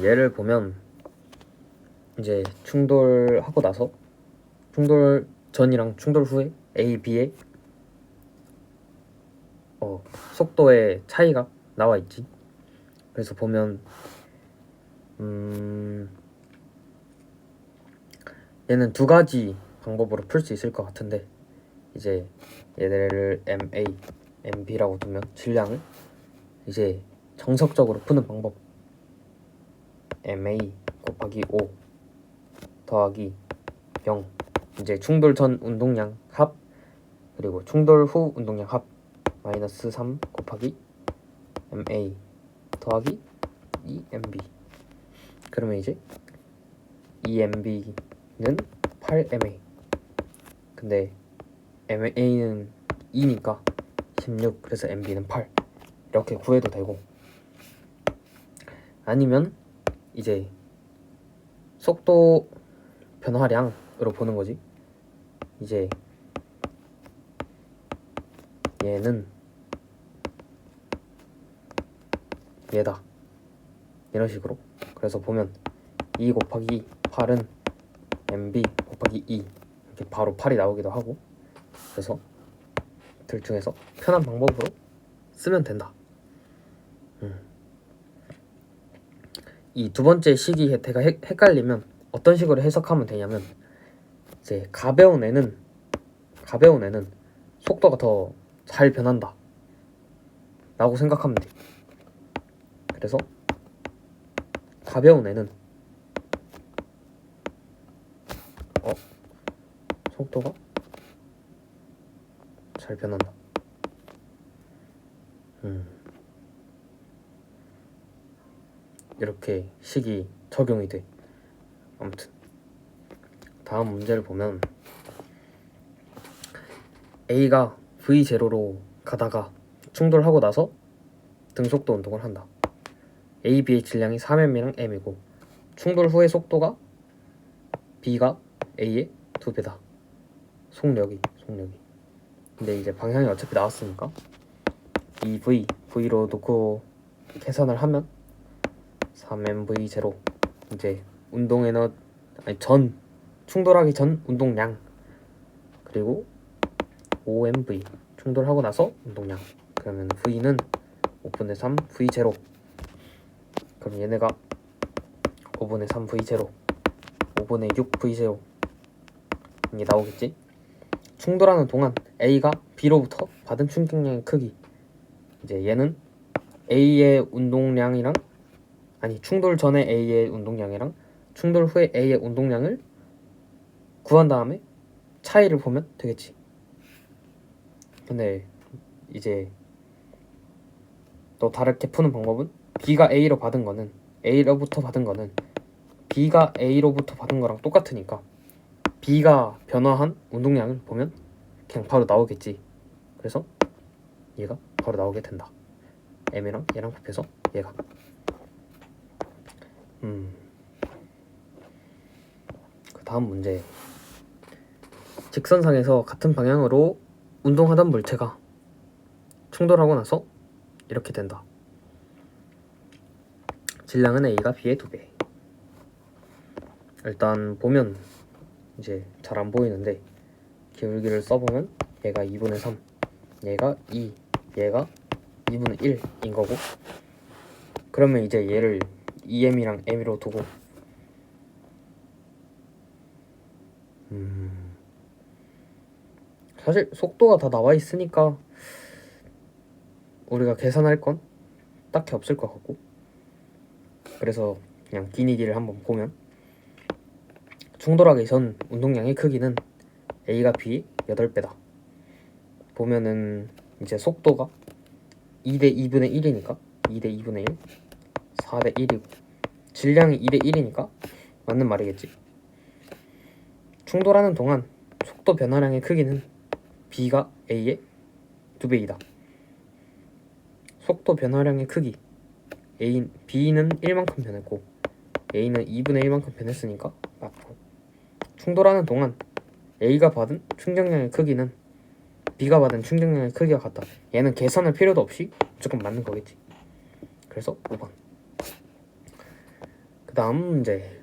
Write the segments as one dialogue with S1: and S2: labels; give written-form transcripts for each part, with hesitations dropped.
S1: 예를 보면 이제 충돌하고 나서 충돌 전이랑 충돌 후에 A, B의 속도의 차이가 나와 있지. 그래서 보면 얘는 두 가지 방법으로 풀 수 있을 것 같은데, 이제 얘를 MA, MB라고 두면 질량을 이제 정석적으로 푸는 방법, MA 곱하기 5 더하기 0, 이제 충돌 전 운동량 합 그리고 충돌 후 운동량 합 마이너스 3 곱하기 MA 더하기 2MB. 그러면 이제 2MB는 8MA, 근데 MA는 2니까 16, 그래서 MB는 8, 이렇게 구해도 되고, 아니면 이제 속도 변화량으로 보는 거지. 이제 얘는 얘다, 이런 식으로. 그래서 보면 2 곱하기 8은 MB 곱하기 2, 이렇게 바로 8이 나오기도 하고. 그래서 둘 중에서 편한 방법으로 쓰면 된다. 이 두 번째 식이 대가 헷갈리면 어떤 식으로 해석하면 되냐면, 이제 가벼운 애는 속도가 더 잘 변한다 라고 생각하면 돼. 그래서 가벼운 애는 속도가 잘 변한다. 이렇게 식이 적용이 돼. 아무튼 다음 문제를 보면, A가 V0로 가다가 충돌하고 나서 등속도 운동을 한다. A, B의 질량이 3M이랑 M이고 충돌 후의 속도가 B가 A의 2배다. 속력이. 근데 이제 방향이 어차피 나왔으니까 이 V로 놓고 계산을 하면 3MV0, 이제 충돌하기 전 운동량, 그리고 5MV 충돌하고 나서 운동량. 그러면 V는 5분의 3 V0. 그럼 얘네가 5분의 3 V0, 5분의 6 V0 이게 나오겠지. 충돌하는 동안 A가 B로부터 받은 충격량의 크기, 이제 얘는 A의 운동량이랑, 충돌 전에 A의 운동량이랑 충돌 후에 A의 운동량을 구한 다음에 차이를 보면 되겠지. 근데 이제 또 다르게 푸는 방법은, B가 A로부터 받은 거는 B가 A로부터 받은 거랑 똑같으니까 B가 변화한 운동량을 보면 그냥 바로 나오겠지. 그래서 얘가 바로 나오게 된다. M이랑 얘랑 곱해서 얘가. 그 다음 문제. 직선상에서 같은 방향으로 운동하던 물체가 충돌하고 나서 이렇게 된다. 질량은 A가 B의 2배. 일단 보면 이제 잘 안 보이는데 기울기를 써보면 얘가 2분의 3, 얘가 2, 얘가 2분의 1인 거고, 그러면 이제 얘를 2M이랑 M으로 두고 사실 속도가 다 나와 있으니까 우리가 계산할 건 딱히 없을 것 같고, 그래서 그냥 기니디를 한번 보면 충돌하기 전 운동량의 크기는 A가 B 8배다. 보면은 이제 속도가 2대 2분의 1이니까 2대 2분의 1, 4대 1이고 질량이 2대 1이니까 맞는 말이겠지. 충돌하는 동안 속도 변화량의 크기는 B가 A의 2배이다. 속도 변화량의 크기 B는 1만큼 변했고 A는 2분의 1만큼 변했으니까 맞고, 충돌하는 동안 A가 받은 충격량의 크기는 B가 받은 충격량의 크기와 같다. 얘는 계산할 필요도 없이 무조건 맞는 거겠지. 그래서 5번. 다음 문제.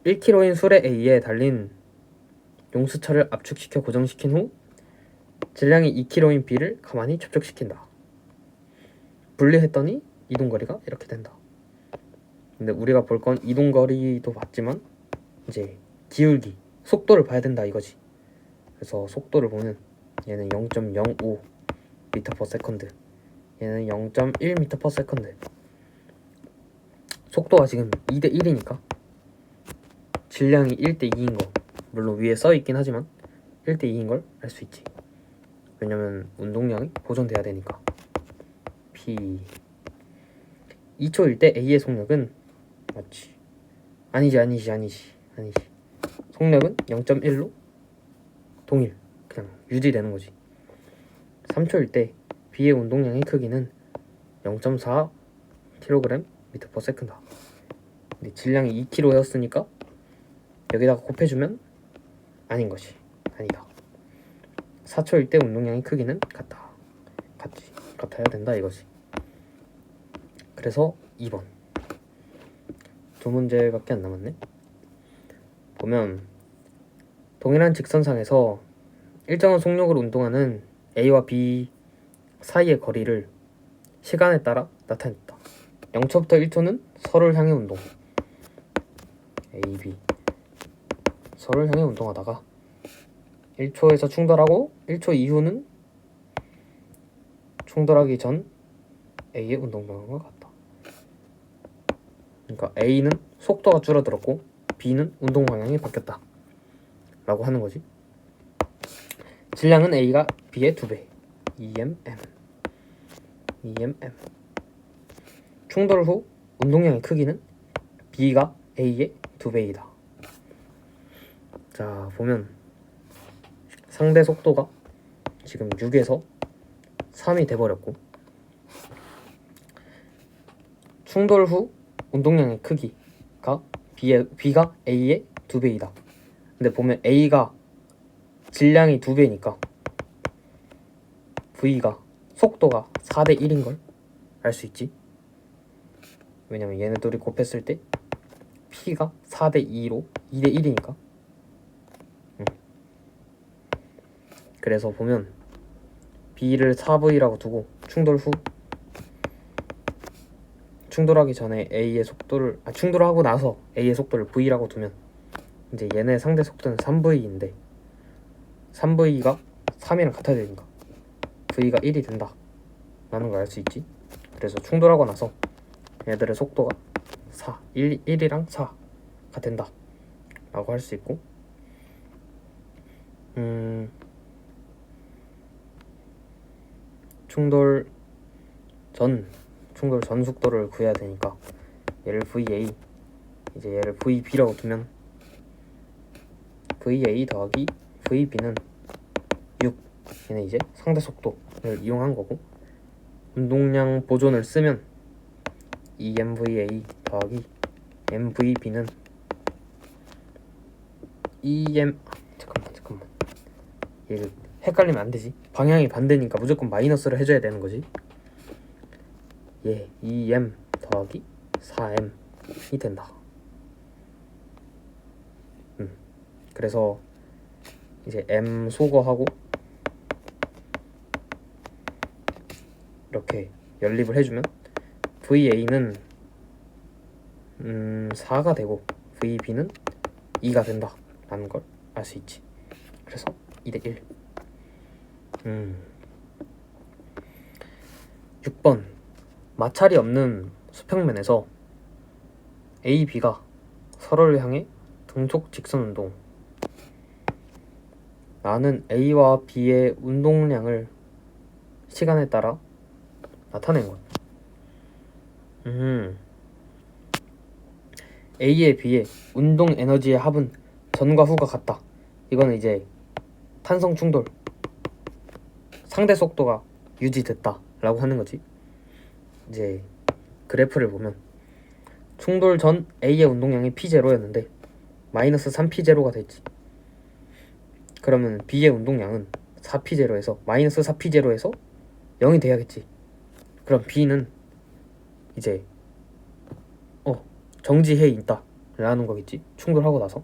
S1: 1kg인 수레 A에 달린 용수철을 압축시켜 고정시킨 후 질량이 2kg인 B를 가만히 접촉시킨다. 분리했더니 이동거리가 이렇게 된다. 근데 우리가 볼 건 이동거리도 봤지만 이제 기울기, 속도를 봐야 된다 이거지. 그래서 속도를 보면 얘는 0.05 m/s, 얘는 0.1 m/s. 속도가 지금 2대 1이니까 질량이 1대 2인 거, 물론 위에 써 있긴 하지만 1대 2인 걸 알 수 있지. 왜냐면 운동량이 보존돼야 되니까. P 2초일 때 A의 속력은 맞지? 아니지. 속력은 0.1로 동일, 그냥 유지되는 거지. 3초일 때 B의 운동량의 크기는 0.4 kg/s. 근데 질량이 2kg였으니까 여기다가 곱해주면 아닌 것이 아니다. 4초일 때 운동량의 크기는 같아야 된다 이거지. 그래서 2번. 두 문제밖에 안 남았네. 보면 동일한 직선상에서 일정한 속력으로 운동하는 A와 B 사이의 거리를 시간에 따라 나타냈다. 0초부터 1초는 서로를 향해 운동, A, B 서로를 향해 운동하다가 1초에서 충돌하고 1초 이후는 충돌하기 전 A의 운동 방향과 같다. 그러니까 A는 속도가 줄어들었고 B는 운동 방향이 바뀌었다 라고 하는 거지. 질량은 A가 B의 2배, EMM. 충돌 후 운동량의 크기는 B가 A의 2배이다. 자, 보면 상대 속도가 지금 6에서 3이 돼버렸고, 충돌 후 운동량의 크기가 B가 A의 2배이다. 근데 보면 A가 질량이 2배니까 V가 속도가 4대 1인 걸 알 수 있지. 왜냐면 얘네들이 곱했을 때 P가 4대 2로 2대 1이니까. 그래서 보면 B를 4V라고 두고 충돌하기 전에 A의 속도를 충돌하고 나서 A의 속도를 V라고 두면 이제 얘네 상대 속도는 3V인데 3V가 3이랑 같아야 되니까 V가 1이 된다 라는 걸 알 수 있지. 그래서 충돌하고 나서 얘들의 속도가 1이랑 4가 된다 라고 할 수 있고, 충돌 전 속도를 구해야 되니까 얘를 VA, 이제 얘를 VB라고 두면 VA 더하기 VB는 6. 얘는 이제 상대 속도를 이용한 거고, 운동량 보존을 쓰면 EMVA 더하기 MVB는 잠깐만 얘를 헷갈리면 안 되지. 방향이 반대니까 무조건 마이너스를 해줘야 되는 거지. 예, 2M 더하기 4M이 된다. 그래서 이제 M 소거하고 이렇게 연립을 해주면 VA는 4가 되고 VB는 2가 된다 라는 걸 알 수 있지. 그래서 2대 1. 6번. 마찰이 없는 수평면에서 A, B가 서로를 향해 등속 직선 운동. 나는 A와 B의 운동량을 시간에 따라 나타낸 것. A에 비해 운동 에너지의 합은 전과 후가 같다. 이거는 이제 탄성 충돌, 상대 속도가 유지됐다 라고 하는 거지. 이제 그래프를 보면 충돌 전 A의 운동량이 P0였는데 마이너스 3P0가 됐지. 그러면 B의 운동량은 4P0에서 마이너스 4P0에서 0이 돼야겠지. 그럼 B는 이제 정지해 있다 라는 거겠지. 충돌하고 나서.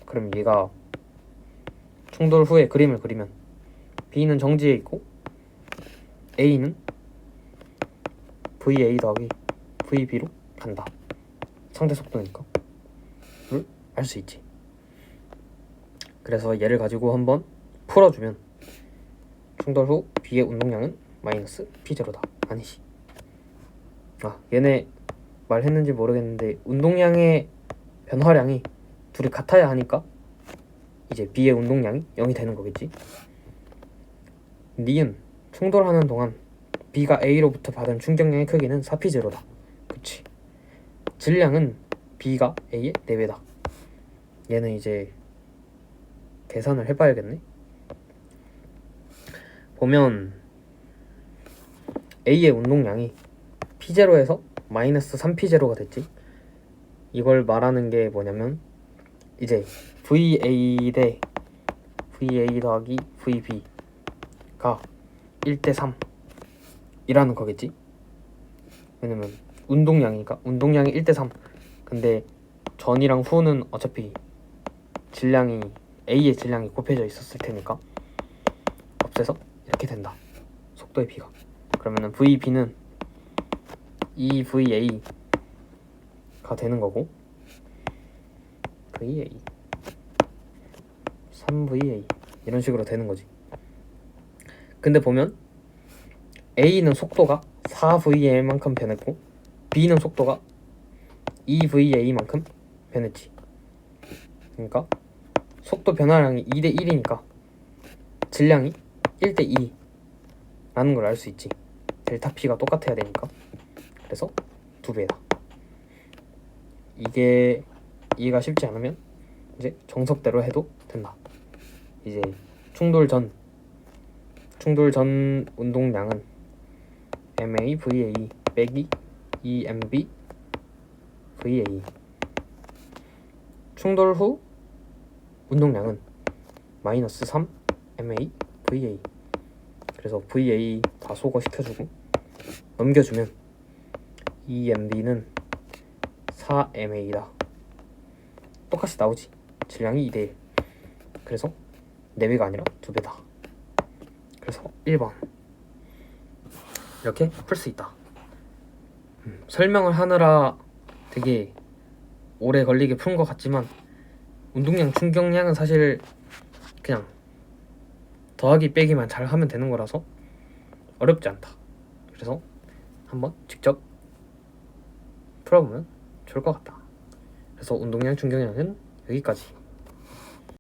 S1: 그럼 얘가 충돌 후에 그림을 그리면 B는 정지해 있고 A는 VA 더하기 VB로 간다. 상대 속도니까 를 알 수 있지. 그래서 얘를 가지고 한번 풀어주면 충돌 후 B의 운동량은 마이너스 P0다. 아니지. 얘네 말했는지 모르겠는데 운동량의 변화량이 둘이 같아야 하니까 이제 B의 운동량이 0이 되는 거겠지. 니은 충돌하는 동안 B가 A로부터 받은 충격량의 크기는 4P0다. 그치. 질량은 B가 A의 4배다. 얘는 이제 계산을 해봐야겠네. 보면 A의 운동량이 P0에서 마이너스 3P0가 됐지. 이걸 말하는 게 뭐냐면 이제 VA 대 VA 더하기 VB가 1대3 이라는 거겠지. 왜냐면 운동량이니까. 운동량이 1대3. 근데 전이랑 후는 어차피 질량이 A의 질량이 곱해져 있었을 테니까 없애서 이렇게 된다. 속도의 B가. 그러면은 VB는 2VA가 되는 거고 VA 3VA 이런 식으로 되는 거지. 근데 보면 A는 속도가 4VA만큼 변했고 B는 속도가 2VA만큼 변했지. 그러니까 속도 변화량이 2대1이니까 질량이 1대2라는 걸 알 수 있지. 델타 P가 똑같아야 되니까. 그래서 2배다. 이게 이해가 쉽지 않으면 이제 정석대로 해도 된다. 이제 충돌 전 운동량은 MA VA 빼기 EMB VA. 충돌 후 운동량은 마이너스 3 MA VA. 그래서 VA 다 소거시켜주고 넘겨주면 EMB는 4MA다. 똑같이 나오지. 질량이 2대1. 그래서 4배가 아니라 2배다. 그래서 1번 이렇게 풀 수 있다. 설명을 하느라 되게 오래 걸리게 푼 것 같지만 운동량 충격량은 사실 그냥 더하기 빼기만 잘 하면 되는 거라서 어렵지 않다. 그래서 한번 직접 풀어보면 좋을 것 같다. 그래서 운동량 충격량은 여기까지.